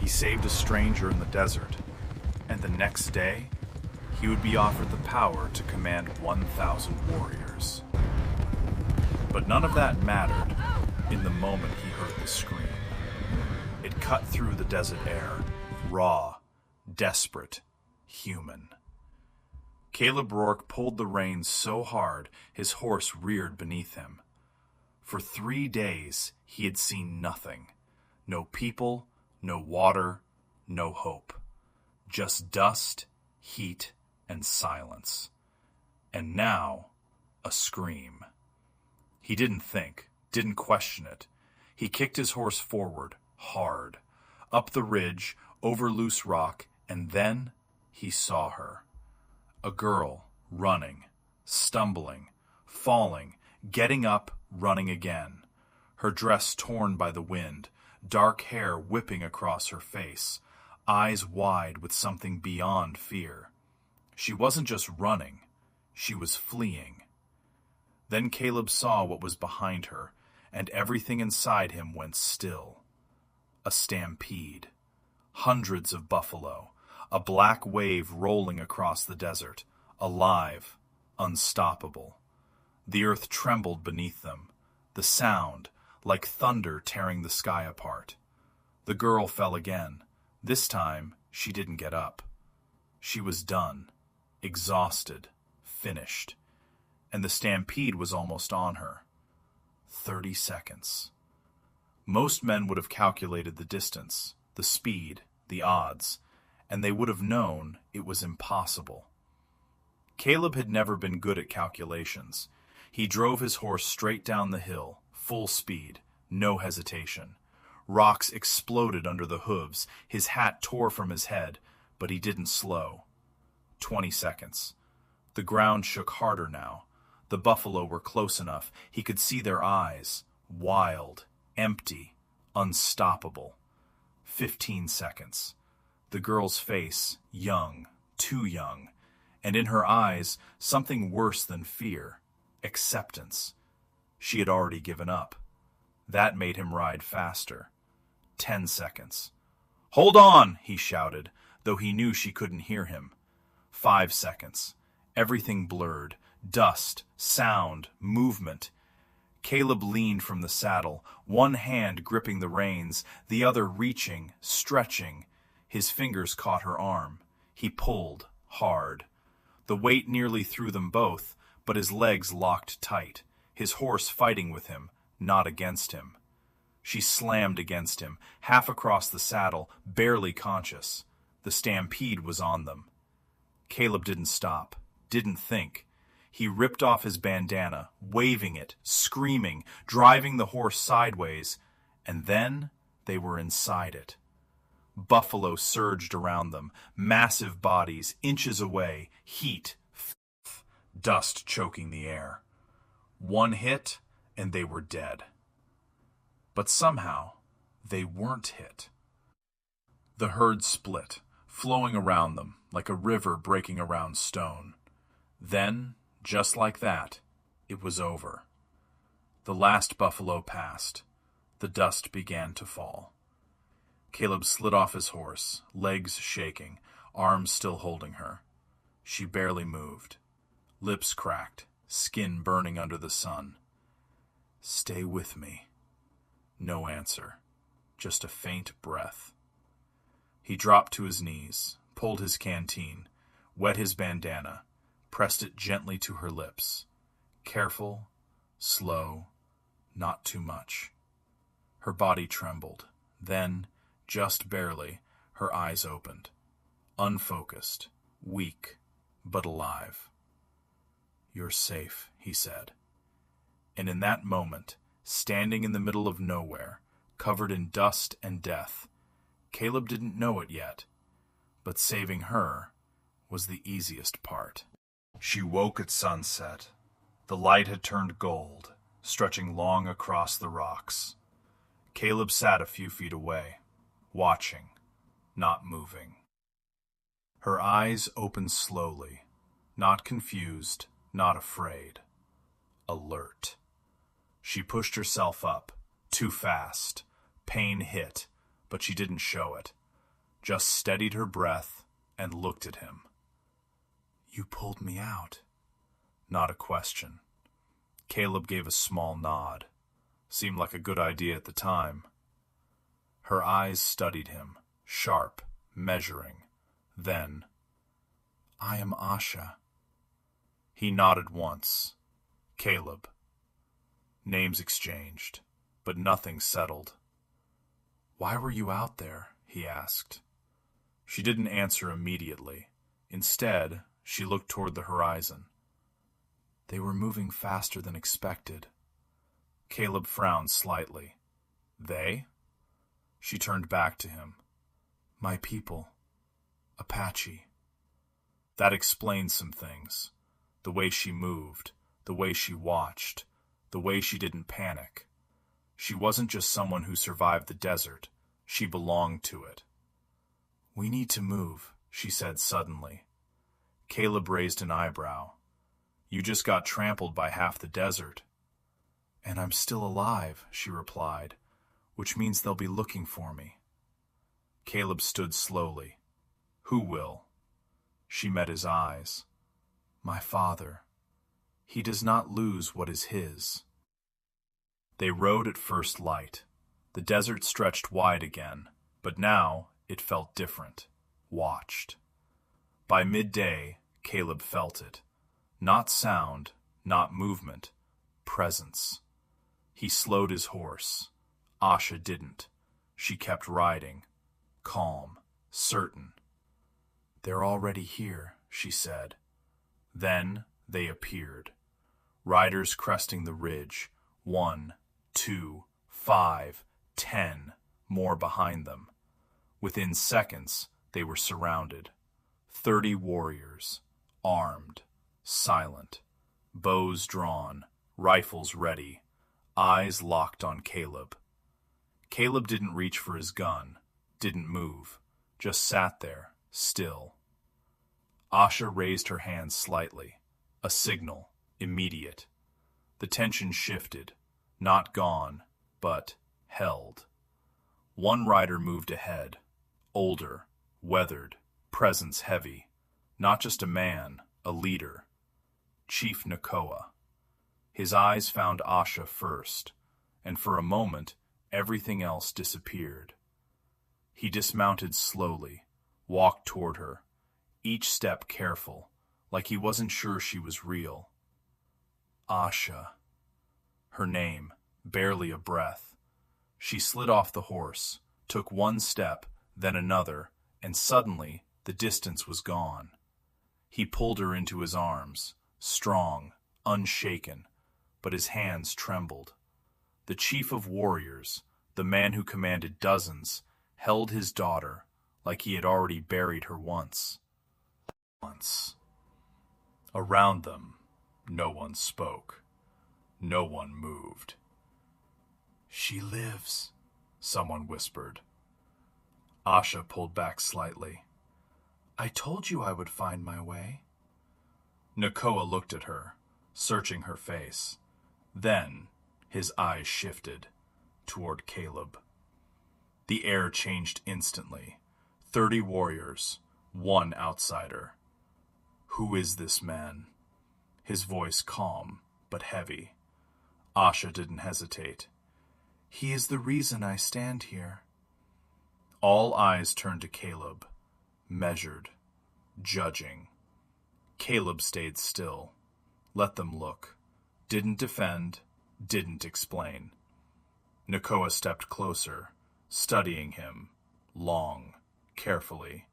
He saved a stranger in the desert, and the next day, he would be offered the power to command 1,000 warriors. But none of that mattered in the moment he heard the scream. It cut through the desert air, raw, desperate, human. Caleb Rourke pulled the reins so hard his horse reared beneath him. For 3 days he had seen nothing. No people, no water, no hope. Just dust, heat, and silence. And now, a scream. He didn't think, didn't question it. He kicked his horse forward, hard, up the ridge, over loose rock, and then he saw her. A girl, running, stumbling, falling, getting up, running again. Her dress torn by the wind, dark hair whipping across her face, eyes wide with something beyond fear. She wasn't just running, she was fleeing. Then Caleb saw what was behind her, and everything inside him went still. A stampede. Hundreds of buffalo, a black wave rolling across the desert, alive, unstoppable. The earth trembled beneath them, the sound, like thunder tearing the sky apart. The girl fell again. This time, she didn't get up. She was done, exhausted, finished, and the stampede was almost on her. 30 seconds. Most men would have calculated the distance, the speed, the odds, and they would have known it was impossible. Caleb had never been good at calculations. He drove his horse straight down the hill, full speed, no hesitation. Rocks exploded under the hooves, his hat tore from his head, but he didn't slow. 20 seconds. The ground shook harder now. The buffalo were close enough. He could see their eyes, wild, empty, unstoppable. 15 seconds. The girl's face, young, too young, and in her eyes, something worse than fear, acceptance. She had already given up. That made him ride faster. 10 seconds. "Hold on!" he shouted, though he knew she couldn't hear him. 5 seconds. Everything blurred. Dust, sound, movement. Caleb leaned from the saddle, one hand gripping the reins, the other reaching, stretching. His fingers caught her arm. He pulled, hard. The weight nearly threw them both, but his legs locked tight, his horse fighting with him, not against him. She slammed against him, half across the saddle, barely conscious. The stampede was on them. Caleb didn't stop, didn't think. He ripped off his bandana, waving it, screaming, driving the horse sideways, and then they were inside it. Buffalo surged around them, massive bodies, inches away, heat, dust choking the air. One hit, and they were dead. But somehow, they weren't hit. The herd split, flowing around them, like a river breaking around stone. Then, just like that, it was over. The last buffalo passed. The dust began to fall. Caleb slid off his horse, legs shaking, arms still holding her. She barely moved. Lips cracked, skin burning under the sun. "Stay with me." No answer, just a faint breath. He dropped to his knees, pulled his canteen, wet his bandana, pressed it gently to her lips. Careful, slow, not too much. Her body trembled. Then, just barely, her eyes opened. Unfocused, weak, but alive. "You're safe," he said. And in that moment, standing in the middle of nowhere, covered in dust and death, Caleb didn't know it yet, but saving her was the easiest part. She woke at sunset. The light had turned gold, stretching long across the rocks. Caleb sat a few feet away, watching, not moving. Her eyes opened slowly, not confused, not afraid. Alert. She pushed herself up, too fast. Pain hit, but she didn't show it. just steadied her breath and looked at him. "You pulled me out." Not a question. Caleb gave a small nod. Seemed like a good idea at the time. Her eyes studied him, sharp, measuring. Then, "I am Asha." He nodded once. Caleb. Names exchanged, but nothing settled. "Why were you out there?" he asked. She didn't answer immediately. Instead, she looked toward the horizon. "They were moving faster than expected." Caleb frowned slightly. "They?" She turned back to him. "My people. Apache." That explained some things. The way she moved, the way she watched, the way she didn't panic. She wasn't just someone who survived the desert. She belonged to it. "We need to move," she said suddenly. Caleb raised an eyebrow. "You just got trampled by half the desert." "And I'm still alive," she replied, "which means they'll be looking for me." Caleb stood slowly. "Who will?" She met his eyes. "My father. He does not lose what is his." They rode at first light. The desert stretched wide again, but now it felt different, watched. By midday, Caleb felt it. Not sound, not movement, presence. He slowed his horse. Asha didn't. She kept riding, calm, certain. "They're already here," she said. Then they appeared. Riders cresting the ridge. 1, 2, 5, 10, more behind them. Within seconds, they were surrounded. 30 warriors, armed, silent, bows drawn, rifles ready, eyes locked on Caleb. Caleb didn't reach for his gun, didn't move, just sat there, still. Asha raised her hand slightly, a signal, immediate. The tension shifted, not gone, but held. One rider moved ahead, older, weathered, presence heavy, not just a man, a leader. Chief Nakoa. His eyes found Asha first, and for a moment, everything else disappeared. He dismounted slowly, walked toward her, each step careful, like he wasn't sure she was real. Asha. Her name, barely a breath. She slid off the horse, took one step, then another, and suddenly the distance was gone. He pulled her into his arms, strong, unshaken, but his hands trembled. The chief of warriors, the man who commanded dozens, held his daughter like he had already buried her once. Around them, no one spoke. No one moved. "She lives," someone whispered. Asha pulled back slightly. "I told you I would find my way." Nakoa looked at her, searching her face. Then his eyes shifted toward Caleb. The air changed instantly. 30 warriors, one outsider. "Who is this man?" His voice calm, but heavy. Asha didn't hesitate. "He is the reason I stand here." All eyes turned to Caleb, measured, judging. Caleb stayed still, let them look, didn't defend, didn't explain. Nakoa stepped closer, studying him, long, carefully.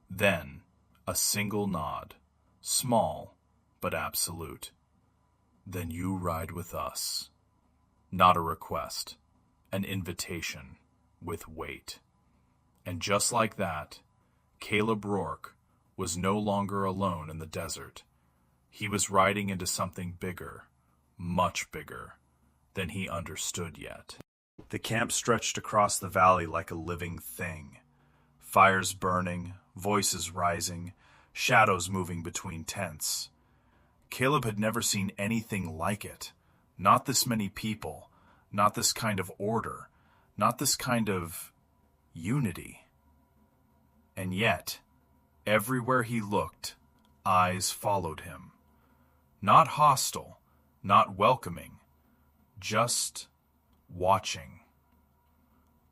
Then, a single nod, small, but absolute. "Then you ride with us." Not a request, an invitation, with weight. And just like that, Caleb Rourke was no longer alone in the desert. He was riding into something bigger, much bigger, than he understood yet. The camp stretched across the valley like a living thing. Fires burning, voices rising, shadows moving between tents. Caleb had never seen anything like it. Not this many people, not this kind of order, not this kind of unity. And yet, everywhere he looked, eyes followed him. Not hostile, not welcoming, just watching.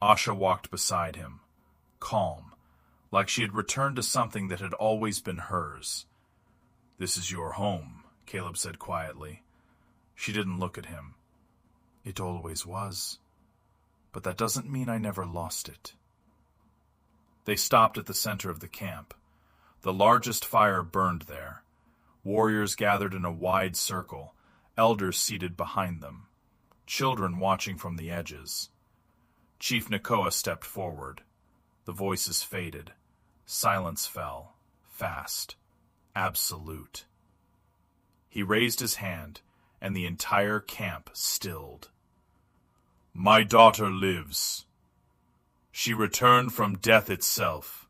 Asha walked beside him, calm, like she had returned to something that had always been hers. "This is your home," Caleb said quietly. She didn't look at him. "It always was. But that doesn't mean I never lost it." They stopped at the center of the camp. The largest fire burned there. Warriors gathered in a wide circle, elders seated behind them, children watching from the edges. Chief Nakoa stepped forward. The voices faded. Silence fell, fast, absolute. He raised his hand, and the entire camp stilled. "My daughter lives. She returned from death itself,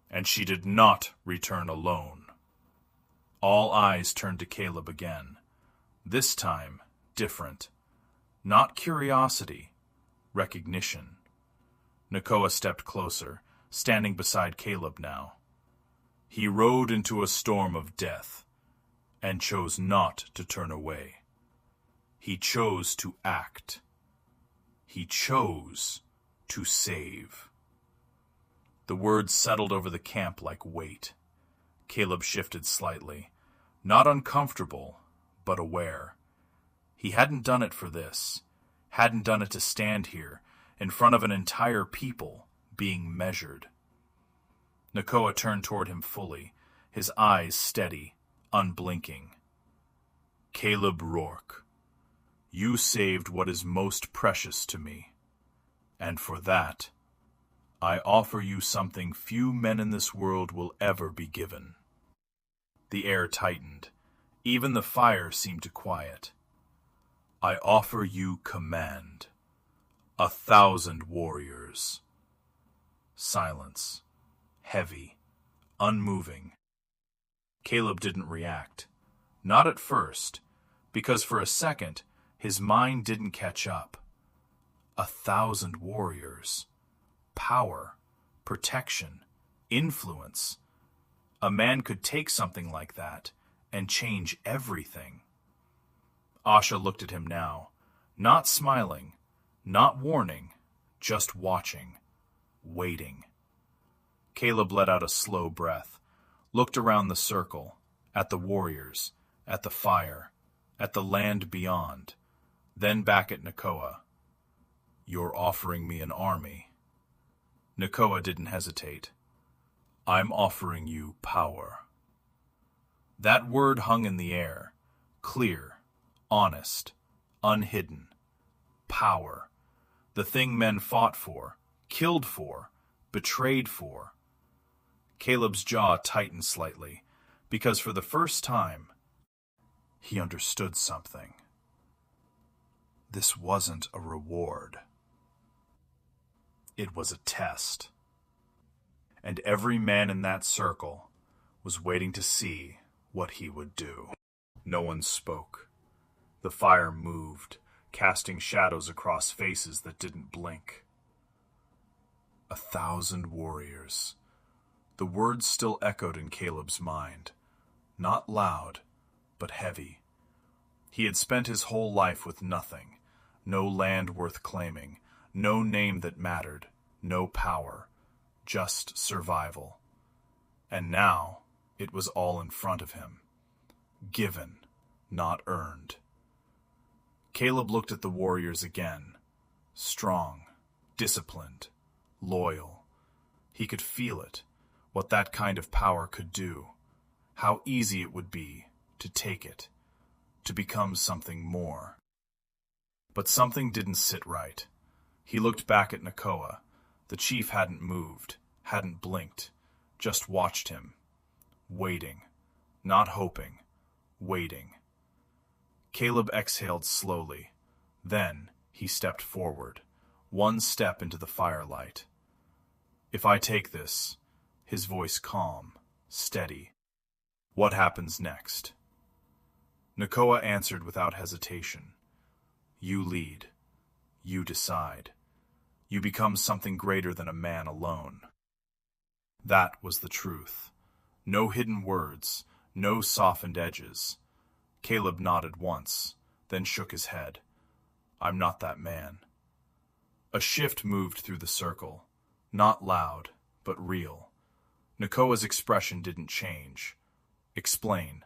and she did not return alone." All eyes turned to Caleb again. This time, different. Not curiosity, recognition. Nakoa stepped closer, standing beside Caleb now. "He rode into a storm of death, and chose not to turn away. He chose to act. He chose to save." The words settled over the camp like weight. Caleb shifted slightly, not uncomfortable, but aware. He hadn't done it for this, hadn't done it to stand here, in front of an entire people, being measured. Nakoa turned toward him fully, his eyes steady, unblinking. "Caleb Rourke, you saved what is most precious to me, and for that, I offer you something few men in this world will ever be given." The air tightened. Even the fire seemed to quiet. "I offer you command. 1,000 warriors." Silence. Heavy. Unmoving. Caleb didn't react. Not at first, because for a second, his mind didn't catch up. 1,000 warriors. Power. Protection. Influence. A man could take something like that and change everything. Asha looked at him now, not smiling, not warning, just watching, waiting. Caleb let out a slow breath, looked around the circle, at the warriors, at the fire, at the land beyond, then back at Nakoa. "You're offering me an army." Nakoa didn't hesitate. "I'm offering you power." That word hung in the air, clear, honest, unhidden. Power. The thing men fought for, killed for, betrayed for. Caleb's jaw tightened slightly, because for the first time, he understood something. This wasn't a reward. It was a test. And every man in that circle was waiting to see what he would do. No one spoke. The fire moved, casting shadows across faces that didn't blink. 1,000 warriors. The words still echoed in Caleb's mind. Not loud, but heavy. He had spent his whole life with nothing. No land worth claiming. No name that mattered. No power. Just survival. And now, it was all in front of him. Given, not earned. Caleb looked at the warriors again. Strong, disciplined, loyal. He could feel it, what that kind of power could do. How easy it would be to take it, to become something more. But something didn't sit right. He looked back at Nakoa. The chief hadn't moved, hadn't blinked, just watched him. Waiting. Not hoping. Waiting. Caleb exhaled slowly. Then he stepped forward, one step into the firelight. "If I take this," his voice calm, steady, "what happens next?" Nakoa answered without hesitation. "You lead. You decide. You become something greater than a man alone." That was the truth. No hidden words, no softened edges. Caleb nodded once, then shook his head. I'm not that man. A shift moved through the circle. Not loud, but real. Nakoa's expression didn't change. Explain.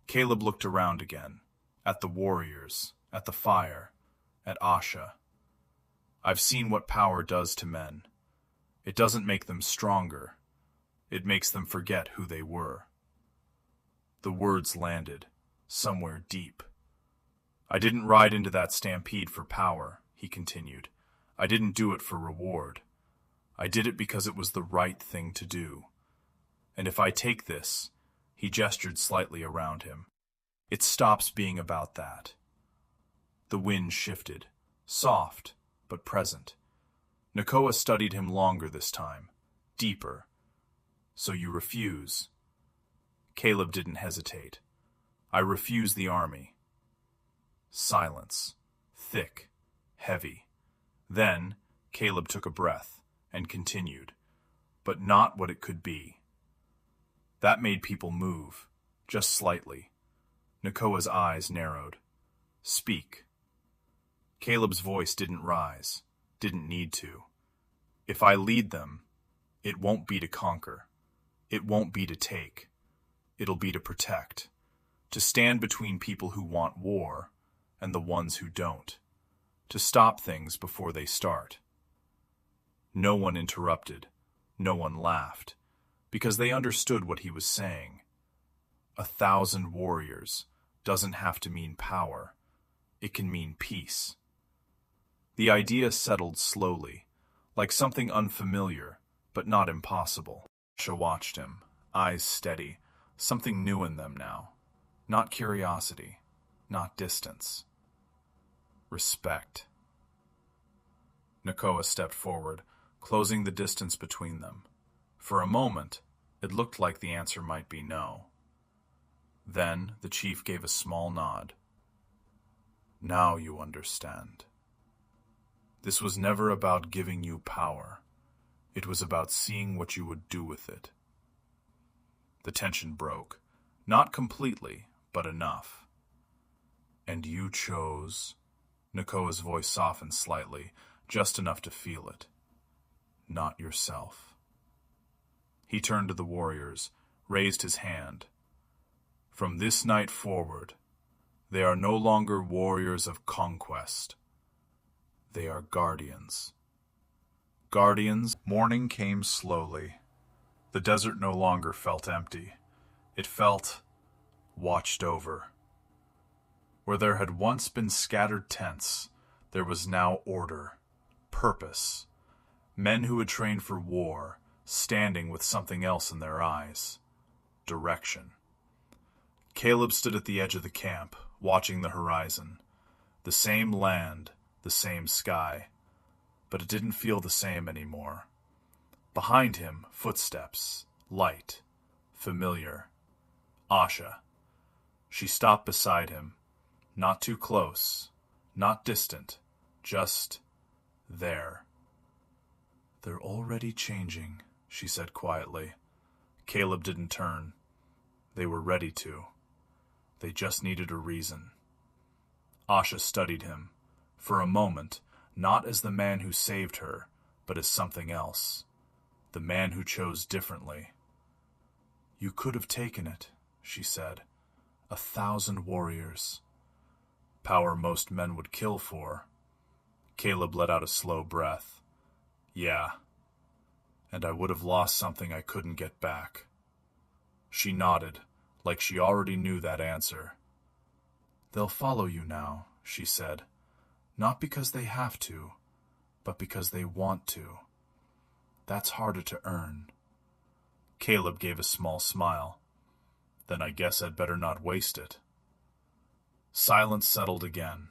Caleb looked around again, at the warriors, at the fire, at Asha. I've seen what power does to men. It doesn't make them stronger. It makes them forget who they were. The words landed, somewhere deep. I didn't ride into that stampede for power, he continued. I didn't do it for reward. I did it because it was the right thing to do. And if I take this, he gestured slightly around him, it stops being about that. The wind shifted, soft, but present. Nakoa studied him longer this time, deeper. So you refuse? Caleb didn't hesitate. I refuse the army. Silence. Thick. Heavy. Then, Caleb took a breath and continued. But not what it could be. That made people move, just slightly. Nakoa's eyes narrowed. Speak. Caleb's voice didn't rise, didn't need to. If I lead them, it won't be to conquer. It won't be to take. It'll be to protect. To stand between people who want war and the ones who don't. To stop things before they start. No one interrupted. No one laughed. Because they understood what he was saying. 1,000 warriors doesn't have to mean power. It can mean peace. The idea settled slowly, like something unfamiliar, but not impossible. Asha watched him, eyes steady, something new in them now. Not curiosity, not distance. Respect. Nakoa stepped forward, closing the distance between them. For a moment, it looked like the answer might be no. Then the chief gave a small nod. Now you understand. This was never about giving you power. It was about seeing what you would do with it. The tension broke. Not completely, but enough. And you chose... Nakoa's voice softened slightly, just enough to feel it. Not yourself. He turned to the warriors, raised his hand. From this night forward, they are no longer warriors of conquest. They are guardians. Guardians. Morning came slowly. The desert no longer felt empty. It felt watched over. Where there had once been scattered tents, there was now order, purpose. Men who had trained for war, standing with something else in their eyes. Direction. Caleb stood at the edge of the camp, watching the horizon. The same land, the same sky. But it didn't feel the same anymore. Behind him, footsteps, light, familiar. Asha. She stopped beside him. Not too close, not distant, just there. They're already changing, she said quietly. Caleb didn't turn. They were ready to. They just needed a reason. Asha studied him, for a moment, not as the man who saved her, but as something else. The man who chose differently. You could have taken it, she said. 1,000 warriors. Power most men would kill for. Caleb let out a slow breath. Yeah. And I would have lost something I couldn't get back. She nodded, like she already knew that answer. They'll follow you now, she said. Not because they have to, but because they want to. That's harder to earn. Caleb gave a small smile. Then I guess I'd better not waste it. Silence settled again,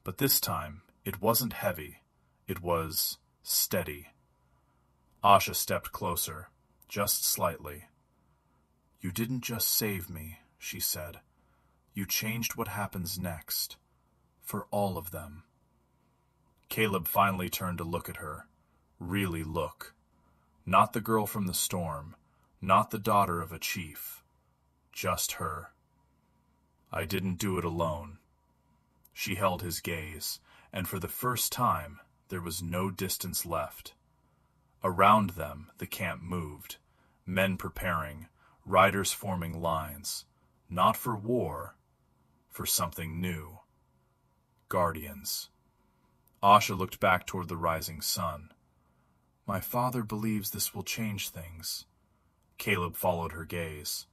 but this time it wasn't heavy. It was steady. Asha stepped closer, just slightly. You didn't just save me, she said. You changed what happens next. For all of them. Caleb finally turned to look at her. Really look. Not the girl from the storm, not the daughter of a chief. Just her. I didn't do it alone. She held his gaze, and for the first time there was no distance left. Around them the camp moved, men preparing, riders forming lines, not for war, for something new. Guardians. Asha looked back toward the rising sun. My father believes this will change things. Caleb followed her gaze.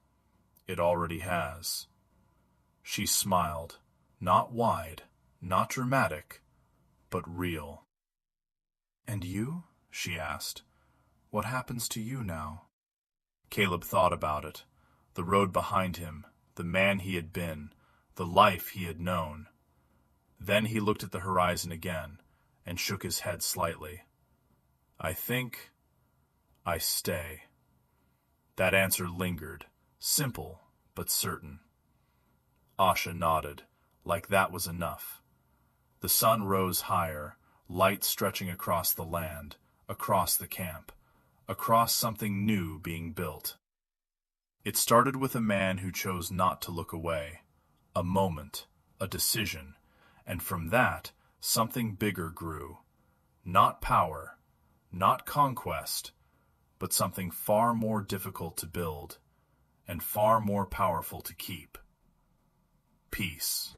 It already has. She smiled, not wide, not dramatic, but real. And you? She asked. What happens to you now? Caleb thought about it. The road behind him, the man he had been, the life he had known. Then he looked at the horizon again and shook his head slightly. I think I stay. That answer lingered, simple but certain. Asha nodded, like that was enough. The sun rose higher, light stretching across the land, across the camp, across something new being built. It started with a man who chose not to look away, a moment, a decision, and from that something bigger grew. Not power, not conquest, but something far more difficult to build, and far more powerful to keep. Peace.